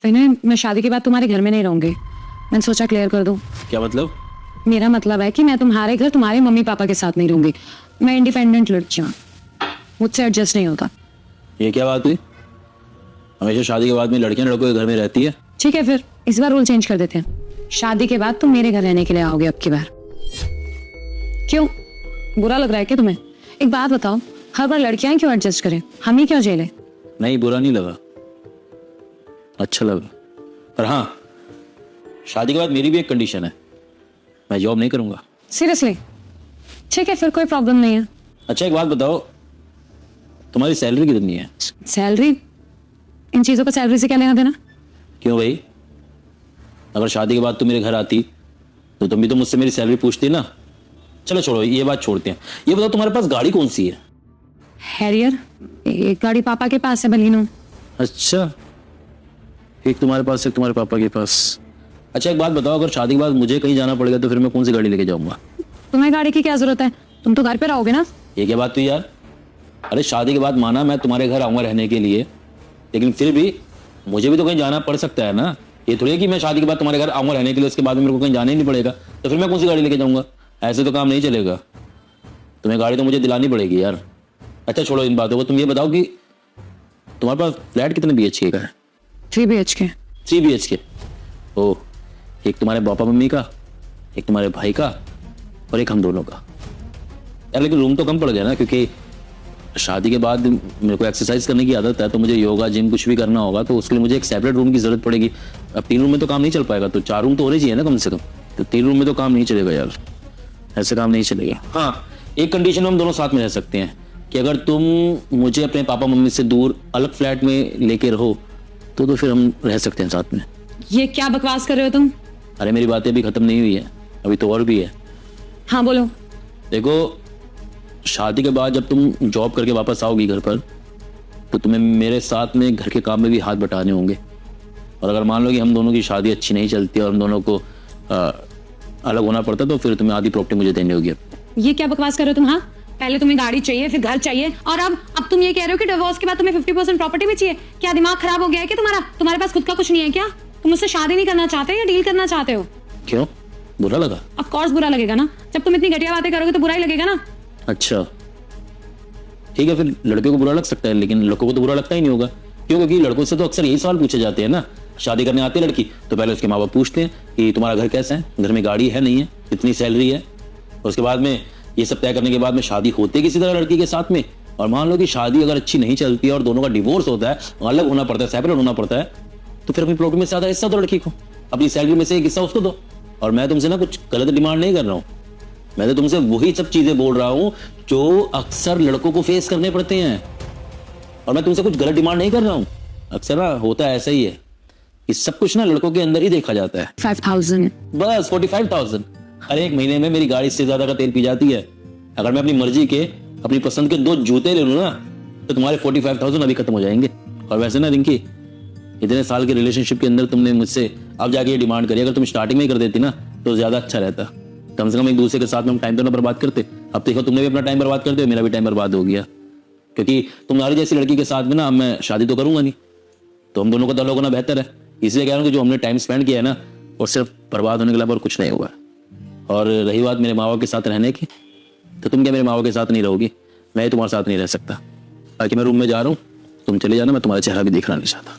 विनय, मैं शादी के बाद तुम्हारे घर में नहीं रहूंगी। मैंने सोचा क्लियर कर दूं। क्या मतलब? मेरा मतलब है कि मैं तुम्हारे घर तुम्हारे मम्मी पापा के साथ नहीं रहूंगी। मैं इंडिपेंडेंट लड़की हूँ, मुझसे एडजस्ट नहीं होता। ये क्या बात हुई? हमेशा शादी के बाद में लड़कियां लड़कों के घर में रहती है। ठीक है, फिर इस बार रूल चेंज कर देते हैं। शादी के बाद तुम मेरे घर रहने के लिए आओगे अब की बार। क्यों, बुरा लग रहा है क्या तुम्हें? एक बात बताओ, हर बार लड़कियां क्यों एडजस्ट करें, हम ही क्यों झेले? नहीं, बुरा नहीं लगा, अच्छा लगा। पर हाँ, शादी के बाद मेरी भी एक कंडीशन है, मैं जॉब नहीं करूंगा। सीरियसली? ठीक है, फिर कोई प्रॉब्लम नहीं है। अच्छा एक बात बताओ, तुम्हारी सैलरी कितनी है? सैलरी? इन चीजों का सैलरी से क्या लेना देना? क्यों भाई, अगर शादी के बाद तुम मेरे घर आती तो तुम भी तो मुझसे मेरी सैलरी पूछती ना। चलो छोड़ो, ये बात छोड़ते हैं। ये बताओ तुम्हारे पास गाड़ी कौन सी है? हैरियर। एक गाड़ी पापा के पास है, बलिनो। अच्छा, एक तुम्हारे पास, एक तुम्हारे पापा के पास। अच्छा एक बात बताओ, अगर शादी के बाद मुझे कहीं जाना पड़ेगा तो फिर मैं कौन सी गाड़ी लेके जाऊंगा? तुम्हें गाड़ी की क्या जरूरत है, तुम तो घर पे रहोगे ना। ये क्या बात हुई यार? अरे शादी के बाद माना मैं तुम्हारे घर आऊंगा रहने के लिए, लेकिन फिर भी मुझे भी तो कहीं जाना पड़ सकता है ना। ये थोड़ी है कि मैं शादी के बाद तुम्हारे घर आऊंगा रहने के लिए, उसके बाद में मेरे को कहीं जाना ही नहीं पड़ेगा, तो फिर मैं कौन सी गाड़ी लेके जाऊंगा? ऐसे तो काम नहीं चलेगा, तुम्हें गाड़ी तो मुझे दिलानी पड़ेगी यार। अच्छा छोड़ो इन बातों को, तुम ये बताओ कि तुम्हारे पास फ्लैट कितने BHK का है? 3 BHK। 3 BHK? ओह, एक तुम्हारे पापा मम्मी का, एक तुम्हारे भाई का, और एक हम दोनों का। यार लेकिन रूम तो कम पड़ गया ना, क्योंकि शादी के बाद मेरे को एक्सरसाइज करने की आदत है, तो मुझे योगा जिम कुछ भी करना होगा तो उसके लिए मुझे एक सेपरेट रूम की जरूरत पड़ेगी। अब 3 रूम में तो काम नहीं चल पाएगा, तो 4 रूम तो होने चाहिए ना कम से कम। तो 3 रूम में तो काम नहीं चलेगा यार, ऐसे काम नहीं चलेगा। हाँ, एक कंडीशन में हम दोनों साथ में रह सकते हैं कि अगर तुम मुझे अपने पापा मम्मी से दूर अलग फ्लैट में लेके रहो तो फिर हम रह सकते हैं साथ में। ये क्या बकवास कर रहे हो तुम? अरे मेरी बातें अभी खत्म नहीं हुई है, अभी तो और भी है। हाँ बोलो। देखो, शादी के बाद जब तुम जॉब करके वापस आओगी घर पर, तो तुम्हें मेरे साथ में घर के काम में भी हाथ बटाने होंगे। और अगर मान लो कि हम दोनों की शादी अच्छी नहीं चलती और हम दोनों को अलग होना पड़ता, तो फिर तुम्हें आधी प्रॉपर्टी मुझे देनी होगी। ये क्या बकवास कर रहे हो तुम? हाँ, पहले तुम्हें गाड़ी चाहिए, फिर घर चाहिए, और अब तुम ये कह रहे हो कि डिवोर्स के बाद तुम्हें 50% प्रॉपर्टी भी चाहिए। क्या दिमाग खराब हो गया है क्या तुम्हारा? तुम्हारे पास खुद का कुछ नहीं है क्या? तुम मुझसे शादी नहीं करना चाहते या डील करना चाहते हो? क्यों, बुरा लगा? ऑफ कोर्स बुरा लगेगा ना, जब तुम इतनी घटिया बातें करोगे तो बुरा ही लगेगा ना। अच्छा ठीक है, फिर लड़के को बुरा लग सकता है, लेकिन लड़कों को तो बुरा लगता ही नहीं होगा। क्यों? क्योंकि लड़कों से तो अक्सर यही सवाल पूछे जाते हैं ना। शादी करने आती है लड़की तो पहले उसके माँ बाप पूछते हैं कि तुम्हारा घर कैसा है, घर में गाड़ी है नहीं है, कितनी सैलरी है। उसके बाद में ये सब तय करने के बाद में शादी होती है किसी तरह लड़की के साथ में। और मान लो कि शादी अगर अच्छी नहीं चलती है और दोनों का डिवोर्स होता है, अलग होना पड़ता है, सेपरेट होना पड़ता है, तो फिर अपनी प्रॉपर्टी में से आधा हिस्सा दो लड़की को, अपनी सैलरी में से एक हिस्सा उसको दो। और मैं तुमसे ना कुछ गलत डिमांड नहीं कर रहा हूँ, मैं तो तुमसे वही सब चीजें बोल रहा हूं जो अक्सर लड़कों को फेस करने पड़ते हैं। और मैं तुमसे कुछ गलत डिमांड नहीं कर रहा हूं। अक्सर ना होता है ऐसा ही है कि सब कुछ ना लड़कों के अंदर ही देखा जाता है। 5000 बस 45,000? अरे एक महीने में मेरी गाड़ी इससे ज्यादा का तेल पी जाती है। अगर मैं अपनी मर्जी के, अपनी पसंद के 2 जूते ले लूं ना, तो तुम्हारे 45,000 अभी खत्म हो जाएंगे। और वैसे ना रिंकी, इतने साल के रिलेशनशिप के अंदर तुमने मुझसे अब जाके ये डिमांड करी, अगर तुम स्टार्टिंग में ही कर देती ना तो ज्यादा अच्छा रहता। कम से कम एक दूसरे के साथ में हम टाइम तो ना बर्बाद करते। अब देखो, तुमने भी अपना टाइम बर्बाद करते हो, मेरा भी टाइम बर्बाद हो गया, क्योंकि तुम्हारी जैसी लड़की के साथ में ना मैं शादी तो करूंगा नहीं, तो हम दोनों का अलग होना बेहतर है। इसलिए कह रहा हूँ कि जो हमने टाइम स्पेंड किया है ना, वो सिर्फ बर्बाद होने के अलावा और कुछ नहीं हुआ। और रही बात मेरे माँ बाप के साथ रहने की, तो तुम क्या मेरे माँ बाप के साथ नहीं रहोगी? मैं तुम्हारे साथ नहीं रह सकता। बाकी मैं रूम में जा रहा हूँ, तुम चले जाना, मैं तुम्हारा चेहरा भी देखना नहीं चाहता।